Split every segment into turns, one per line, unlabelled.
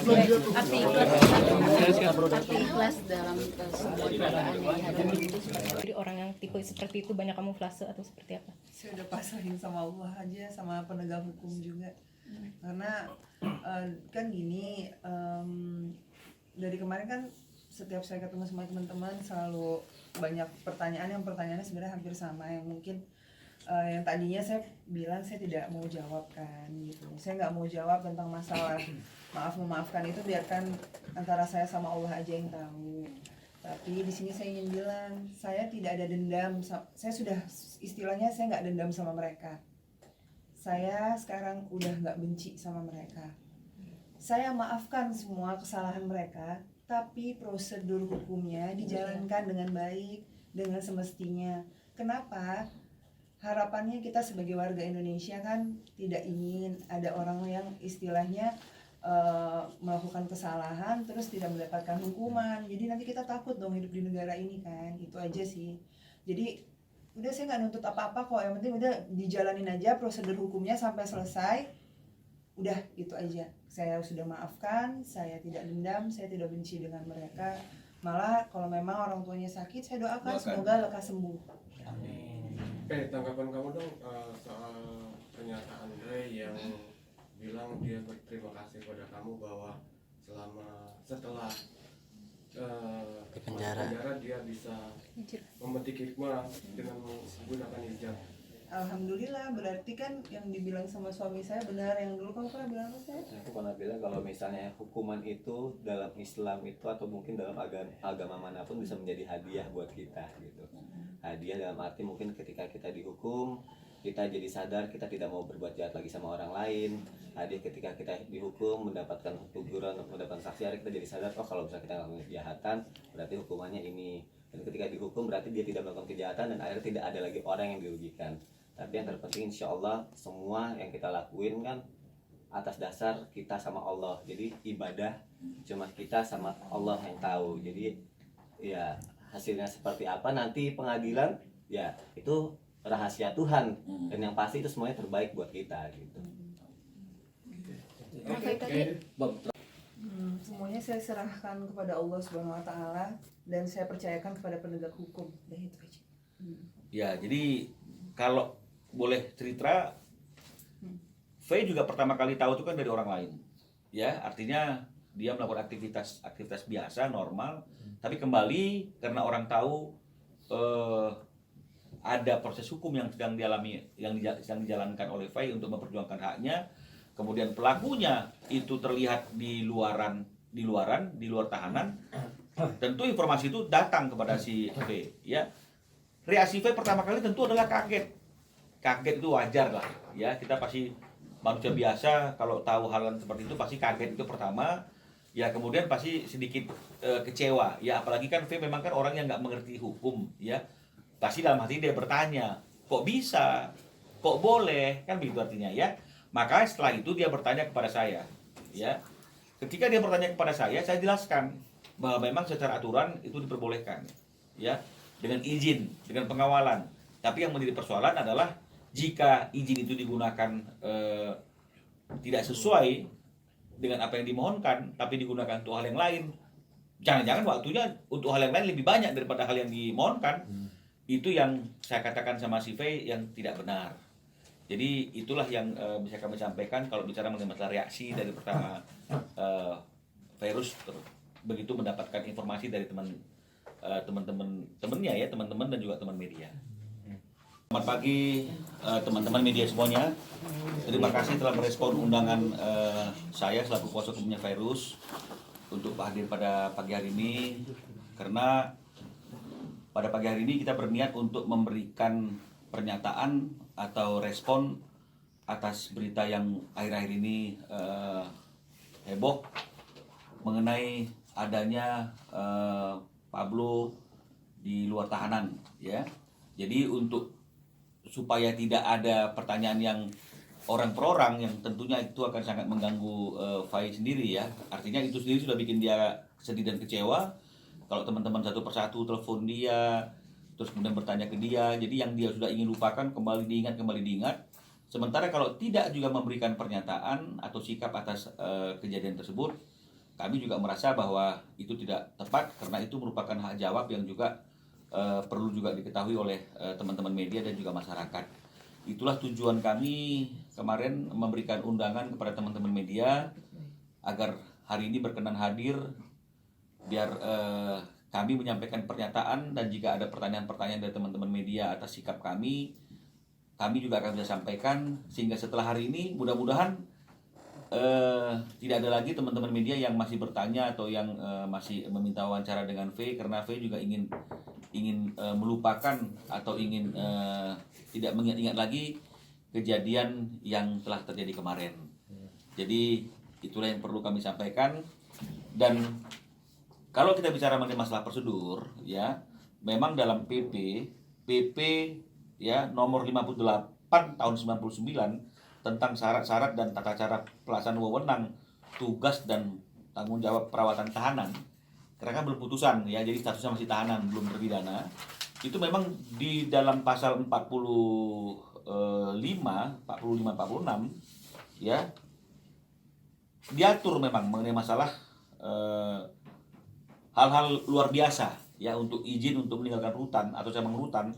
Arti ikhlas dalam semua cobaan yang dihadapi itu seperti apa?
Jadi orang yang tipe seperti itu banyak kamuflase atau seperti apa?
Saya udah pasrahin sama Allah aja, sama penegak hukum juga. Karena kan gini, dari kemarin kan setiap saya ketemu sama teman-teman selalu banyak pertanyaan, yang pertanyaannya sebenarnya hampir sama, yang mungkin yang tadinya saya bilang saya tidak mau jawab kan gitu. Saya nggak mau jawab tentang masalah maaf memaafkan itu, biarkan antara saya sama Allah aja yang tahu. Tapi di sini saya ingin bilang, saya tidak ada dendam. Saya sudah, istilahnya saya nggak dendam sama mereka. Saya sekarang udah nggak benci sama mereka. Saya maafkan semua kesalahan mereka, tapi prosedur hukumnya dijalankan dengan baik, dengan semestinya. Kenapa? Harapannya kita sebagai warga Indonesia kan tidak ingin ada orang yang istilahnya melakukan kesalahan terus tidak mendapatkan hukuman. Jadi nanti kita takut dong hidup di negara ini kan. Itu aja sih. Jadi udah, saya nggak nuntut apa-apa kok, yang penting udah dijalanin aja prosedur hukumnya sampai selesai. Udah, itu aja. Saya sudah maafkan, saya tidak dendam, saya tidak benci dengan mereka. Malah kalau memang orang tuanya sakit, saya doakan semoga lekas sembuh.
Tanggapan kamu dong soal pernyataan Ray yang bilang dia berterima kasih pada kamu bahwa setelah
di penjara
dia bisa memetik hikmah dengan menggunakan hijab.
Alhamdulillah, berarti kan yang dibilang sama suami saya benar. Yang dulu kamu pernah bilang apa saya?
Aku pernah bilang kalau misalnya hukuman itu dalam Islam itu atau mungkin dalam agama manapun bisa menjadi hadiah buat kita gitu. Hadiah dalam arti mungkin ketika kita dihukum, kita jadi sadar kita tidak mau berbuat jahat lagi sama orang lain. Hadiah ketika kita dihukum, mendapatkan teguran, mendapatkan saksi, kita jadi sadar, oh kalau misalnya kita melakukan kejahatan berarti hukumannya ini. Dan ketika dihukum berarti dia tidak melakukan kejahatan dan akhirnya tidak ada lagi orang yang dirugikan. Tapi yang terpenting insya Allah semua yang kita lakuin kan atas dasar kita sama Allah. Jadi ibadah cuma kita sama Allah yang tahu. Jadi ya hasilnya seperti apa nanti pengadilan ya itu rahasia Tuhan. Dan yang pasti itu semuanya terbaik buat kita gitu.
Semuanya saya serahkan kepada Allah Subhanahu Wa Taala dan saya percayakan kepada penegak hukum. Dan itu aja.
Ya, jadi kalau boleh cerita, Faye juga pertama kali tahu itu kan dari orang lain, ya artinya dia melakukan aktivitas biasa normal, tapi kembali karena orang tahu ada proses hukum yang sedang dialami, yang sedang dijalankan oleh Faye untuk memperjuangkan haknya, kemudian pelakunya itu terlihat di luar tahanan, tentu informasi itu datang kepada si Faye, ya reaksi Faye pertama kali tentu adalah kaget itu wajar lah ya, kita pasti manusia biasa kalau tahu hal seperti itu pasti kaget itu pertama ya, kemudian pasti sedikit kecewa ya, apalagi kan V memang kan orang yang nggak mengerti hukum ya, pasti dalam hati dia bertanya kok bisa, kok boleh, kan begitu artinya ya. Maka setelah itu dia bertanya kepada saya ya, ketika dia bertanya kepada saya jelaskan bahwa memang secara aturan itu diperbolehkan ya, dengan izin, dengan pengawalan. Tapi yang menjadi persoalan adalah jika izin itu digunakan tidak sesuai dengan apa yang dimohonkan, tapi digunakan untuk hal yang lain, jangan-jangan waktunya untuk hal yang lain lebih banyak daripada hal yang dimohonkan. Itu yang saya katakan sama si Faye yang tidak benar. Jadi itulah yang bisa kami sampaikan kalau bicara mengenai masalah reaksi dari pertama Virus begitu mendapatkan informasi dari teman-temannya ya, teman-teman dan juga teman media. Selamat pagi teman-teman media semuanya. Terima kasih telah merespon undangan saya selaku kuasa hukumnya Virus untuk hadir pada pagi hari ini, karena pada pagi hari ini kita berniat untuk memberikan pernyataan atau respon atas berita yang akhir-akhir ini heboh mengenai adanya Pablo di luar tahanan ya. Jadi supaya tidak ada pertanyaan yang orang per orang yang tentunya itu akan sangat mengganggu Faye sendiri ya. Artinya itu sendiri sudah bikin dia sedih dan kecewa. Kalau teman-teman satu persatu telepon dia, terus kemudian bertanya ke dia, jadi yang dia sudah ingin lupakan kembali diingat. Sementara kalau tidak juga memberikan pernyataan atau sikap atas kejadian tersebut, kami juga merasa bahwa itu tidak tepat karena itu merupakan hak jawab yang juga perlu juga diketahui oleh teman-teman media dan juga masyarakat. Itulah tujuan kami kemarin memberikan undangan kepada teman-teman media agar hari ini berkenan hadir biar kami menyampaikan pernyataan, dan jika ada pertanyaan-pertanyaan dari teman-teman media atas sikap kami juga akan bisa sampaikan, sehingga setelah hari ini mudah-mudahan tidak ada lagi teman-teman media yang masih bertanya atau yang masih meminta wawancara dengan V, karena V juga ingin melupakan atau ingin tidak mengingat-ingat lagi kejadian yang telah terjadi kemarin. Jadi itulah yang perlu kami sampaikan. Dan kalau kita bicara mengenai masalah prosedur, ya memang dalam PP ya nomor 58 tahun 99 tentang syarat-syarat dan tata cara pelaksanaan wewenang, tugas dan tanggung jawab perawatan tahanan, karena kan belum putusan ya, jadi statusnya masih tahanan, belum terpidana. Itu memang di dalam pasal 45, 46 ya diatur memang mengenai masalah hal-hal luar biasa ya, untuk izin untuk meninggalkan rutan atau cabang rutan.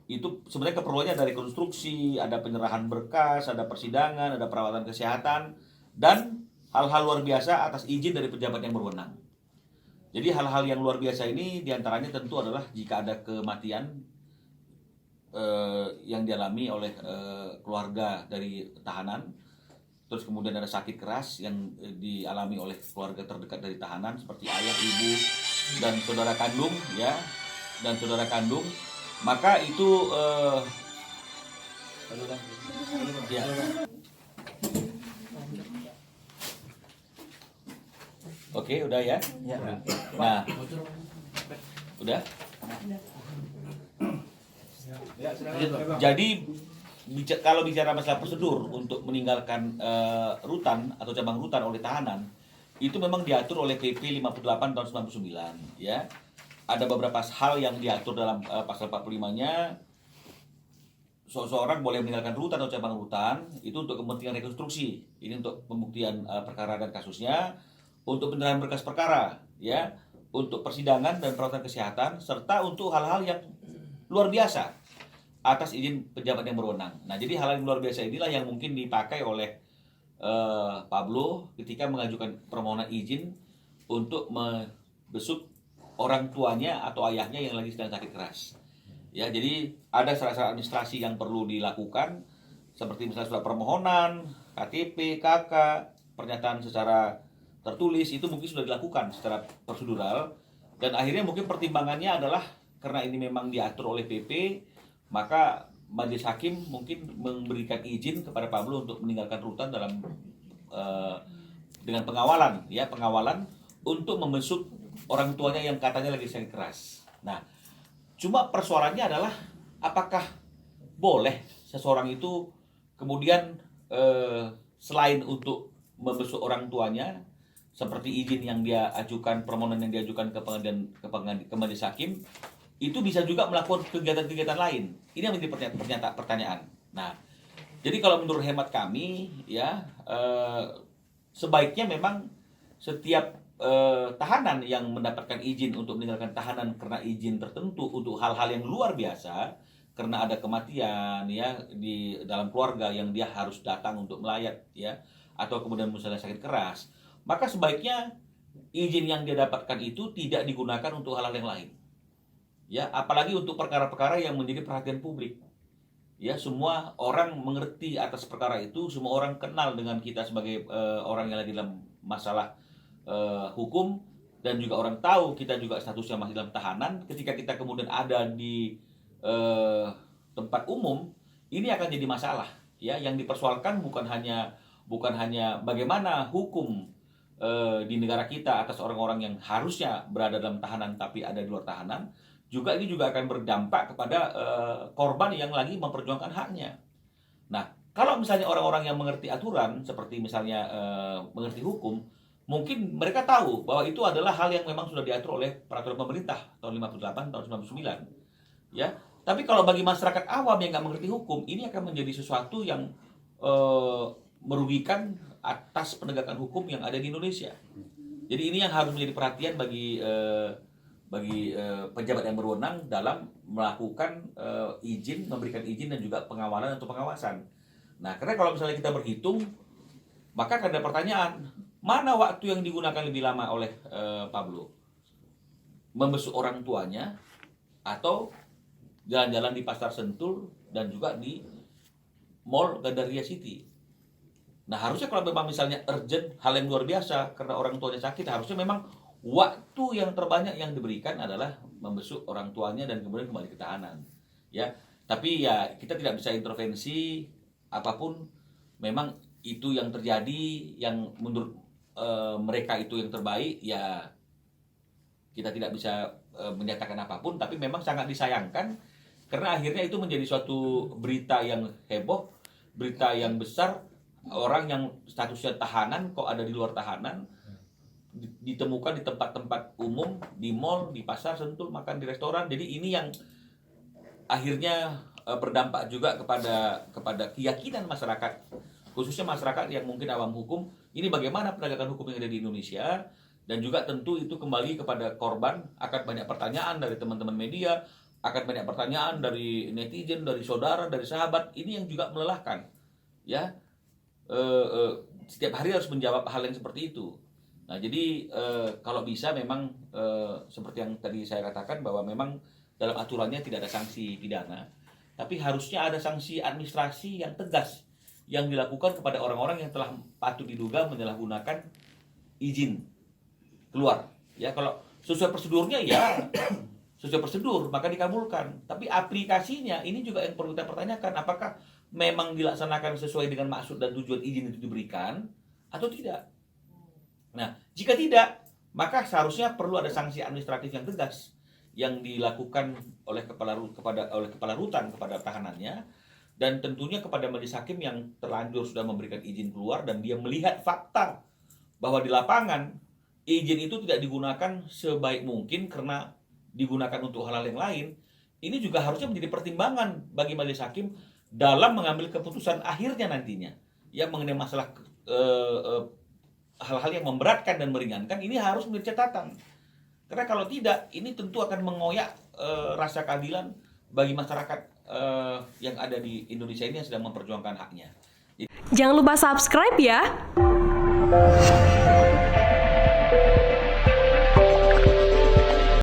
Itu sebenarnya keperluannya dari konstruksi, ada penyerahan berkas, ada persidangan, ada perawatan kesehatan, dan hal-hal luar biasa atas izin dari pejabat yang berwenang. Jadi hal-hal yang luar biasa ini diantaranya tentu adalah jika ada kematian yang dialami oleh keluarga dari tahanan, terus kemudian ada sakit keras yang dialami oleh keluarga terdekat dari tahanan seperti ayah, ibu, dan saudara kandung ya, maka itu ya. Oke, udah ya. Nah, udah. Jadi kalau bicara masalah prosedur untuk meninggalkan rutan atau cabang rutan oleh tahanan, itu memang diatur oleh PP 58 tahun 99 ya. Ada beberapa hal yang diatur dalam pasal 45-nya. Seseorang boleh meninggalkan rutan atau cabang rutan itu untuk kepentingan rekonstruksi. Ini untuk pembuktian perkara dan kasusnya, untuk penyerahan berkas perkara ya, untuk persidangan dan perawatan kesehatan, serta untuk hal-hal yang luar biasa atas izin pejabat yang berwenang. Nah, jadi hal yang luar biasa inilah yang mungkin dipakai oleh Pablo ketika mengajukan permohonan izin untuk membesuk orang tuanya atau ayahnya yang lagi sedang sakit keras. Ya, jadi ada syarat-syarat administrasi yang perlu dilakukan, seperti misalnya surat permohonan, KTP, KK, pernyataan secara tertulis, itu mungkin sudah dilakukan secara prosedural, dan akhirnya mungkin pertimbangannya adalah karena ini memang diatur oleh PP, maka majelis hakim mungkin memberikan izin kepada Pablo untuk meninggalkan rutan dalam dengan pengawalan untuk membesuk orang tuanya yang katanya lagi sakit keras. Nah, cuma persoalannya adalah apakah boleh seseorang itu kemudian selain untuk membesuk orang tuanya seperti izin yang dia ajukan, permohonan yang diajukan ke majelis hakim, itu bisa juga melakukan kegiatan-kegiatan lain. Ini yang menjadi pertanyaan. Nah, jadi kalau menurut hemat kami ya, sebaiknya memang setiap tahanan yang mendapatkan izin untuk meninggalkan tahanan karena izin tertentu untuk hal-hal yang luar biasa, karena ada kematian ya di dalam keluarga yang dia harus datang untuk melayat ya, atau kemudian misalnya sakit keras, maka sebaiknya izin yang dia dapatkan itu tidak digunakan untuk hal-hal yang lain. Ya, apalagi untuk perkara-perkara yang menjadi perhatian publik. Ya, semua orang mengerti atas perkara itu, semua orang kenal dengan kita sebagai orang yang lagi dalam masalah hukum, dan juga orang tahu kita juga statusnya masih dalam tahanan. Ketika kita kemudian ada di tempat umum, ini akan jadi masalah. Ya, yang dipersoalkan bukan hanya bagaimana hukum di negara kita atas orang-orang yang harusnya berada dalam tahanan tapi ada di luar tahanan, juga ini juga akan berdampak kepada korban yang lagi memperjuangkan haknya. Nah, kalau misalnya orang-orang yang mengerti aturan, seperti misalnya mengerti hukum, mungkin mereka tahu bahwa itu adalah hal yang memang sudah diatur oleh peraturan pemerintah tahun 58 tahun 99. Ya, tapi kalau bagi masyarakat awam yang nggak mengerti hukum, ini akan menjadi sesuatu yang merugikan atas penegakan hukum yang ada di Indonesia. Jadi ini yang harus menjadi perhatian bagi pejabat yang berwenang dalam melakukan izin, memberikan izin dan juga pengawalan atau pengawasan. Nah, karena kalau misalnya kita berhitung, maka akan ada pertanyaan, mana waktu yang digunakan lebih lama oleh Pablo? Membesuk orang tuanya atau jalan-jalan di Pasar Sentul dan juga di Mall Gandaria City? Nah, harusnya kalau memang misalnya urgent, hal yang luar biasa karena orang tuanya sakit, harusnya memang waktu yang terbanyak yang diberikan adalah membesuk orang tuanya dan kemudian kembali ke tahanan. Ya, tapi ya kita tidak bisa intervensi apapun. Memang itu yang terjadi, yang menurut mereka itu yang terbaik, ya kita tidak bisa menyatakan apapun. Tapi memang sangat disayangkan karena akhirnya itu menjadi suatu berita yang heboh, berita yang besar. Orang yang statusnya tahanan kok ada di luar tahanan, ditemukan di tempat-tempat umum, di mall, di pasar Sentul, makan di restoran. Jadi ini yang akhirnya berdampak juga kepada keyakinan masyarakat, khususnya masyarakat yang mungkin awam hukum. Ini bagaimana penegakan hukum yang ada di Indonesia, dan juga tentu itu kembali kepada korban. Akan banyak pertanyaan dari teman-teman media, akan banyak pertanyaan dari netizen, dari saudara, dari sahabat. Ini yang juga melelahkan, ya. Setiap hari harus menjawab hal yang seperti itu. Nah, jadi kalau bisa memang seperti yang tadi saya katakan, bahwa memang dalam aturannya tidak ada sanksi pidana, tapi harusnya ada sanksi administrasi yang tegas yang dilakukan kepada orang-orang yang telah patut diduga menyalahgunakan izin keluar. Ya, kalau sesuai prosedurnya ya sesuai prosedur maka dikabulkan. Tapi aplikasinya ini juga yang perlu kita pertanyakan, apakah memang dilaksanakan sesuai dengan maksud dan tujuan izin itu diberikan atau tidak. Nah, jika tidak, maka seharusnya perlu ada sanksi administratif yang tegas yang dilakukan oleh kepala rutan kepada tahanannya, dan tentunya kepada majelis hakim yang terlanjur sudah memberikan izin keluar dan dia melihat fakta bahwa di lapangan izin itu tidak digunakan sebaik mungkin karena digunakan untuk hal-hal yang lain. Ini juga harusnya menjadi pertimbangan bagi majelis hakim dalam mengambil keputusan akhirnya nantinya, ya, mengenai masalah hal-hal yang memberatkan dan meringankan. Ini harus menjadi catatan, karena kalau tidak, ini tentu akan mengoyak rasa keadilan bagi masyarakat yang ada di Indonesia ini yang sedang memperjuangkan haknya.
Jangan lupa subscribe ya.